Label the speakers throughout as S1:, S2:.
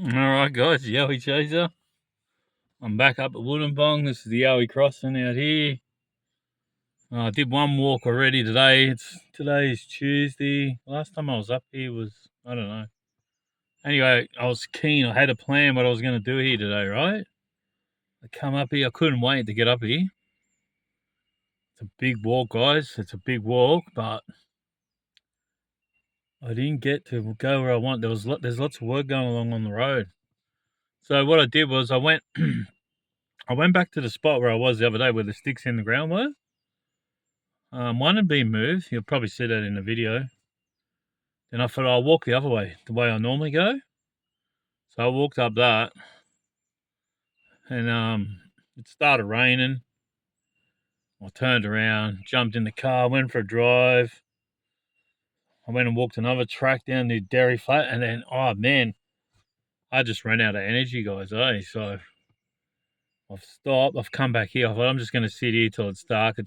S1: Alright guys, Yowie Chaser. I'm back up at Wollongong. This is the Yowie crossing out here. I did one walk already today. Today's Tuesday. Last time I was up here was, I don't know. Anyway, I was keen. I had a plan what I was going to do here today, right? I come up here. I couldn't wait to get up here. It's a big walk, guys. It's a big walk, but I didn't get to go where I want. There's lots of work going along on the road. So what I did was I went back to the spot where I was the other day where the sticks in the ground were. One had been moved. You'll probably see that in the video. Then I thought I'll walk the other way, the way I normally go. So I walked up that, and it started raining. I turned around, jumped in the car, went for a drive. I went and walked another track down the Dairy Flat, and then, oh man, I just ran out of energy, guys, eh? So I've stopped. I've come back here. I thought I'm just going to sit here till it's dark.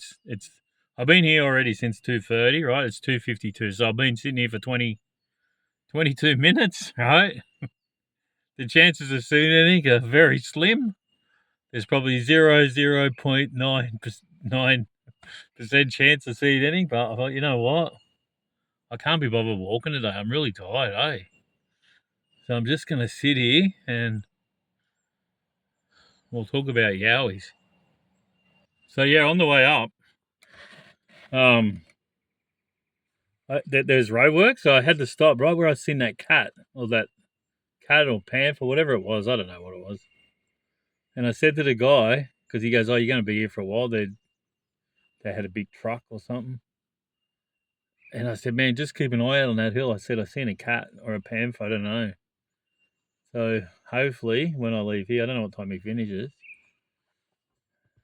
S1: I've been here already since 2:30, right? It's 2:52, so I've been sitting here for 22 minutes, right? The chances of seeing anything are very slim. There's probably 0.9% chance of seeing anything, but I thought, you know what? I can't be bothered walking today. I'm really tired, eh? So I'm just going to sit here and we'll talk about yowies. So yeah, on the way up, there's roadwork, so I had to stop right where I seen that cat or panther, whatever it was. I don't know what it was. And I said to the guy, because he goes, "Oh, you're going to be here for a while." They had a big truck or something. And I said, "Man, just keep an eye out on that hill." I said, "I seen a cat or a panther, I don't know." So hopefully when I leave here, I don't know what time he finishes.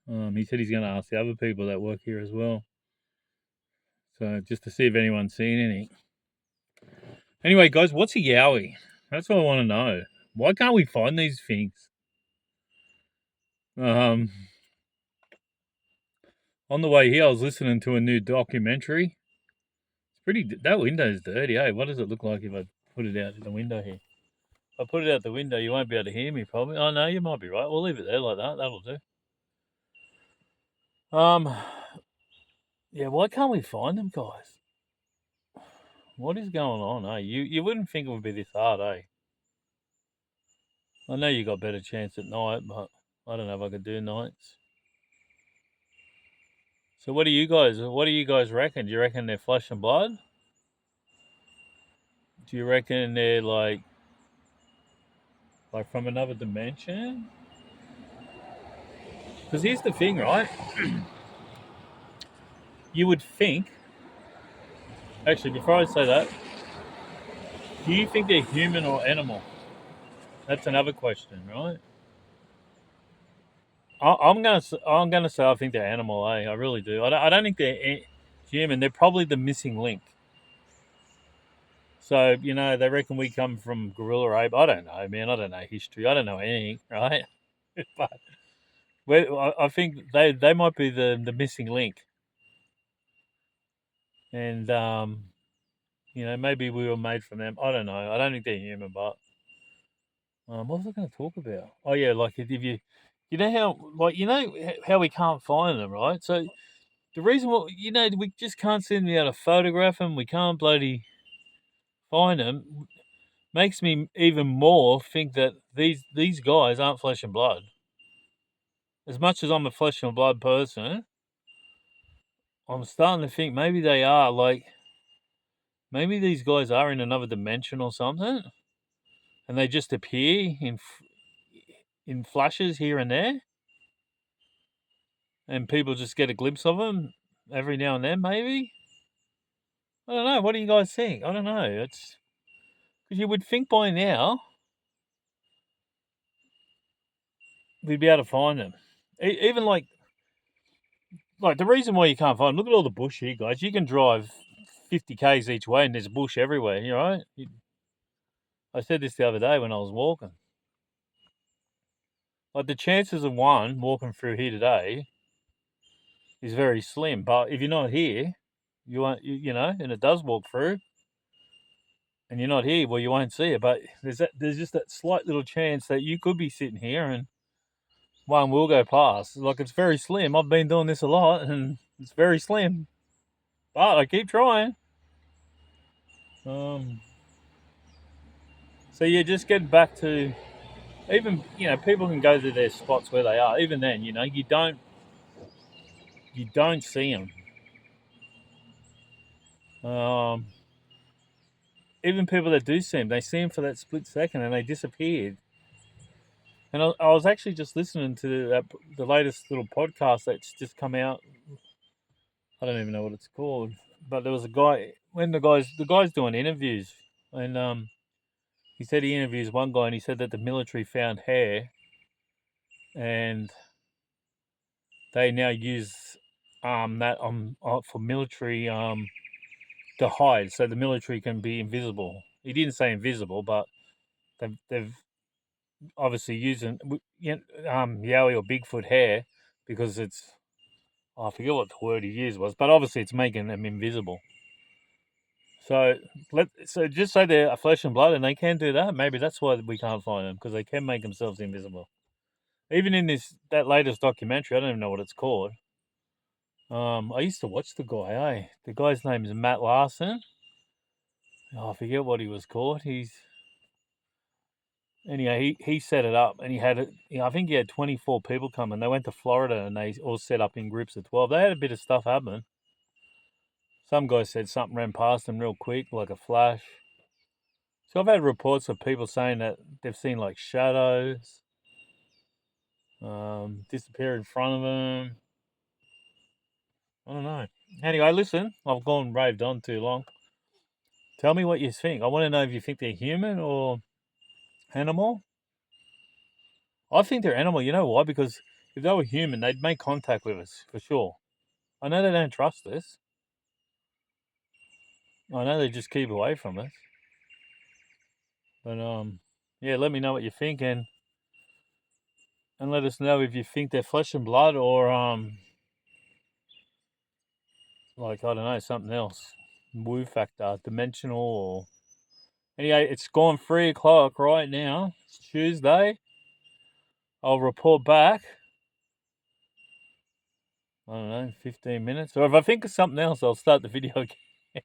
S1: He said he's going to ask the other people that work here as well. So just to see if anyone's seen any. Anyway, guys, what's a yowie? That's what I want to know. Why can't we find these things? On the way here, I was listening to a new documentary. That window's dirty, eh? What does it look like if I put it out the window here? If I put it out the window, you won't be able to hear me probably. Oh, no, you might be right. We'll leave it there like that. That'll do. Yeah, why can't we find them, guys? What is going on, eh? You wouldn't think it would be this hard, eh? I know you got better chance at night, but I don't know if I could do nights. So what do you guys reckon? Do you reckon they're flesh and blood? Do you reckon they're like from another dimension? Because here's the thing, right? You would think. Actually, before I say that, do you think they're human or animal? That's another question, right? I'm gonna say I think they're animal. I really do. I don't think they're human. They're probably the missing link. So they reckon we come from gorilla ape. I don't know, man. I don't know history. I don't know anything, right? But I think they might be the missing link, and maybe we were made from them. I don't know. I don't think they're human, but what was I going to talk about? Oh yeah, like if how we can't find them, right? So the reason we just can't seem to be able to photograph them. We can't bloody find them. Makes me even more think that these guys aren't flesh and blood. As much as I'm a flesh and blood person, I'm starting to think maybe they are. Like maybe these guys are in another dimension or something, and they just appear in flashes here and there, and people just get a glimpse of them every now and then. Maybe I don't know. What do you guys think? I don't know. It's because you would think by now we'd be able to find them. Even like the reason why you can't find them, look at all the bush here, guys. You can drive 50 k's each way and there's bush everywhere. You know, I said this the other day when I was walking. Like the chances of one walking through here today is very slim. But if you're not here, you won't. And it does walk through. and you're not here, well, you won't see it. But there's just that slight little chance that you could be sitting here and one will go past. Like, it's very slim. I've been doing this a lot, and it's very slim. But I keep trying. Um, so yeah, just getting back to, even, people can go to their spots where they are. Even then, you don't see them. Even people that do see them, they see them for that split second and they disappeared. And I was actually just listening to the latest little podcast that's just come out. I don't even know what it's called, but there was a guy, when the guy's doing interviews, and he said he interviews one guy, and he said that the military found hair, and they now use that for military to hide, so the military can be invisible. He didn't say invisible, but they've obviously using Yowie or Bigfoot hair because it's, I forget what the word he used was, but obviously it's making them invisible. So just say they're flesh and blood, and they can do that. Maybe that's why we can't find them, because they can make themselves invisible. Even in that latest documentary, I don't even know what it's called. I used to watch the guy. The guy's name is Matt Larson. Oh, I forget what he was called. Anyway, he set it up, and he had it. I think he had 24 people come, and they went to Florida, and they all set up in groups of 12. They had a bit of stuff happening. Some guy said something ran past them real quick, like a flash. So I've had reports of people saying that they've seen like shadows disappear in front of them. I don't know. Anyway, listen, I've gone raved on too long. Tell me what you think. I want to know if you think they're human or animal. I think they're animal. You know why? Because if they were human, they'd make contact with us for sure. I know they don't trust us. I know they just keep away from us. But yeah, let me know what you think, and let us know if you think they're flesh and blood or like, I don't know, something else. Woo factor, dimensional, or anyway, it's gone 3 o'clock right now. It's Tuesday. I'll report back. I don't know, 15 minutes. Or if I think of something else, I'll start the video again.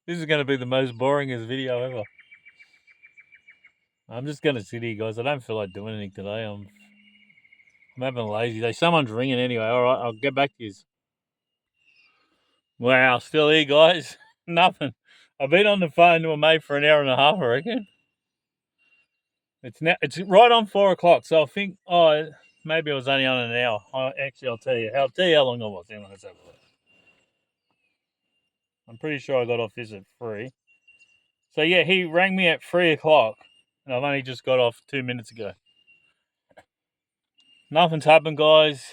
S1: This is going to be the most boringest video ever. I'm just going to sit here, guys. I don't feel like doing anything today. I'm having a lazy day. Someone's ringing anyway. All right, I'll get back to you. Wow, still here, guys. Nothing. I've been on the phone to a mate for an hour and a half, I reckon. It's right on 4 o'clock, so I think, maybe it was only on an hour. I'll tell you. I'll tell you how long I was. Hang on, let's have a look. I'm pretty sure I got off this at 3. So yeah, he rang me at 3 o'clock, and I've only just got off 2 minutes ago. Nothing's happened, guys.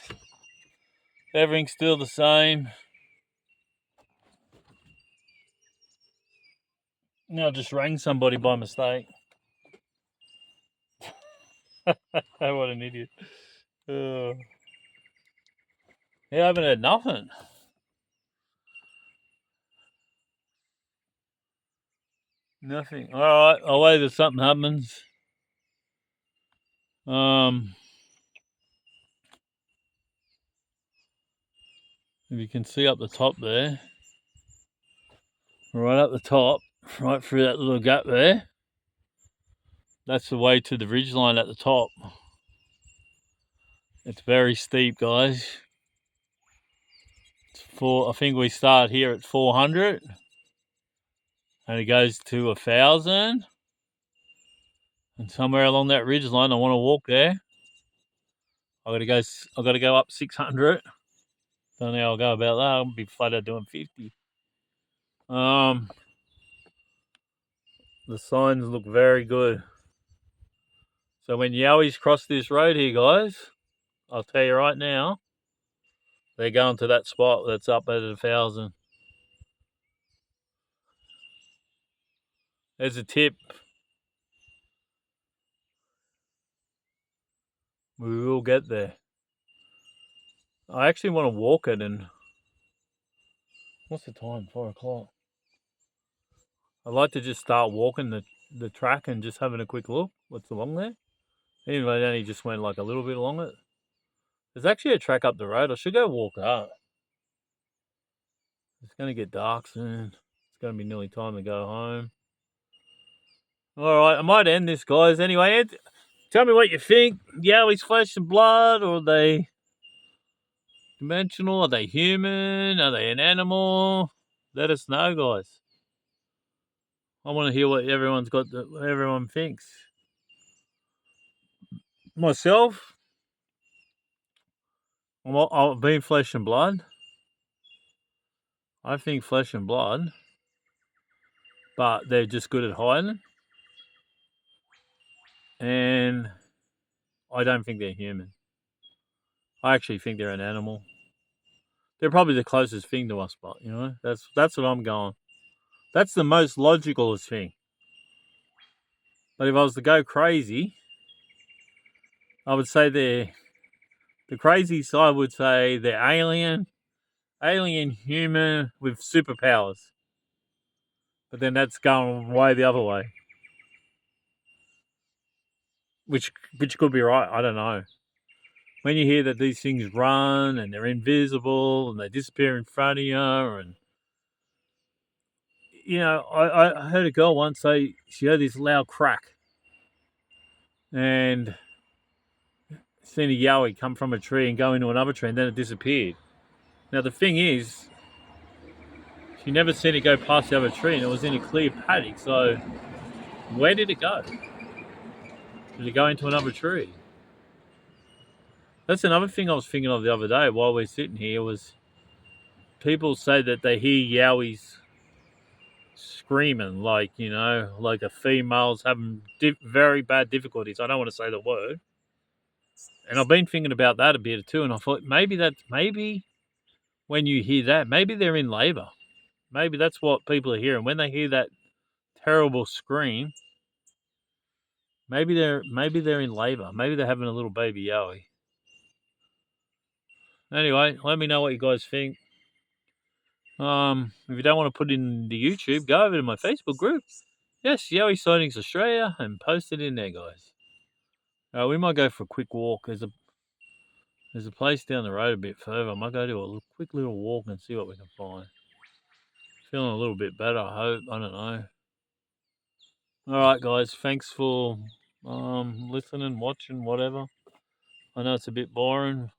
S1: Everything's still the same. No, I just rang somebody by mistake. What an idiot. Yeah, I haven't heard nothing. Nothing. All right, I'll wait till something happens. If you can see up the top there, right up the top, right through that little gap there, that's the way to the ridgeline at the top. It's very steep, guys. I think we start here at 400, and it goes to 1,000, and somewhere along that ridgeline, I want to walk there. I got to go up 600. Don't know how I'll go about that. I'll be flat out doing 50. The signs look very good. So when Yowies cross this road here, guys, I'll tell you right now, they're going to that spot that's up at 1,000. There's a tip. We will get there. I actually want to walk it, and what's the time? 4 o'clock. I'd like to just start walking the track and just having a quick look what's along there. Even though it only just went like a little bit along it. There's actually a track up the road. I should go walk up. It's going to get dark soon. It's going to be nearly time to go home. Alright, I might end this, guys. Anyway, Ed, tell me what you think. Yowie's flesh and blood, or are they dimensional? Are they human? Are they an animal? Let us know, guys. I want to hear what everyone thinks. Myself, I've been flesh and blood. I think flesh and blood, but they're just good at hiding. And I don't think they're human. I actually think they're an animal. They're probably the closest thing to us, but that's what I'm going. That's the most logical thing. But if I was to go crazy, I would say the crazy side would say they're alien human with superpowers. But then that's going way the other way. Which could be right, I don't know. When you hear that these things run and they're invisible and they disappear in front of you, and I heard a girl once say she heard this loud crack and seen a yowie come from a tree and go into another tree, and then it disappeared. Now the thing is, she never seen it go past the other tree, and it was in a clear paddock. So where did it go? Did it go into another tree? That's another thing I was thinking of the other day while we're sitting here. Was people say that they hear yowies screaming, like a female's having very bad difficulties. I don't want to say the word. And I've been thinking about that a bit too, and I thought maybe when you hear that, maybe they're in labour. Maybe that's what people are hearing when they hear that terrible scream. Maybe they're in labour. Maybe they're having a little baby yowie. Anyway, let me know what you guys think. If you don't want to put it in the YouTube, go over to my Facebook group. Yes, Yowie Sightings Australia, and post it in there, guys. We might go for a quick walk. There's a place down the road a bit further. I might go do a quick little walk and see what we can find. Feeling a little bit better, I hope. I don't know. Alright, guys. Thanks for listening, watching, whatever. I know it's a bit boring.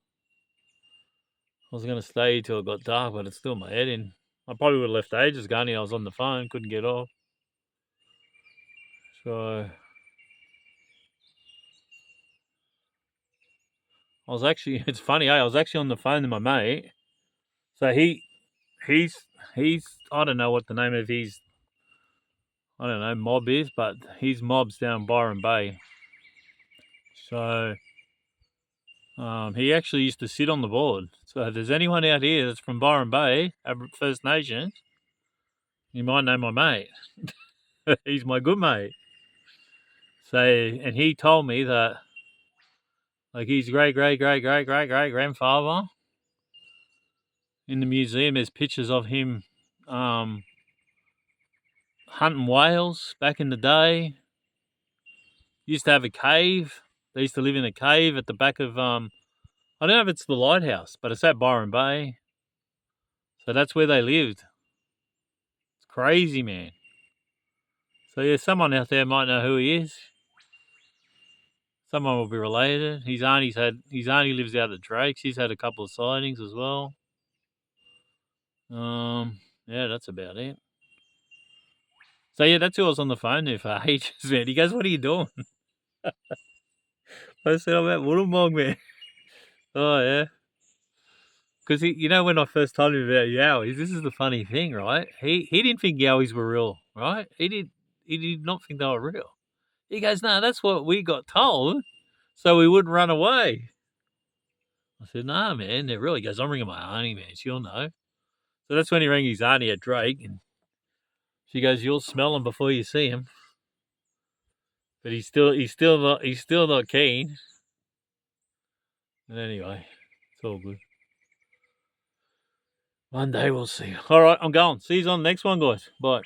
S1: I was going to stay till it got dark, but it's still my head in. I probably would have left ages ago. I was on the phone, couldn't get off. So I was actually, it's funny, I was actually on the phone to my mate. So he's, I don't know what the name of his, I don't know, mob is, but his mob's down Byron Bay. So he actually used to sit on the board. So if there's anyone out here that's from Byron Bay, First Nations, you might know my mate. He's my good mate. So, and he told me that, like, his great-great-great-great-great-great-grandfather, in the museum, there's pictures of him hunting whales back in the day. Used to have a cave. They used to live in a cave at the back of, I don't know if it's the lighthouse, but it's at Byron Bay. So that's where they lived. It's crazy, man. So yeah, someone out there might know who he is. Someone will be related. His auntie lives out at Drake's. He's had a couple of sightings as well. Yeah, that's about it. So yeah, that's who I was on the phone to for ages, man. He goes, "What are you doing?" I said, "I'm at Wollongong, man." Oh yeah. Because when I first told him about yowies, this is the funny thing, right? He didn't think yowies were real, right? He did not think they were real. He goes, "No, that's what we got told, so we wouldn't run away." I said, "Nah, man, they're real." He goes, "I'm ringing my auntie, man. She'll know." So that's when he rang his auntie at Drake, and she goes, "You'll smell him before you see him." But he's still not keen. But anyway, it's all good. One day we'll see. All right, I'm going. See you on the next one, guys. Bye.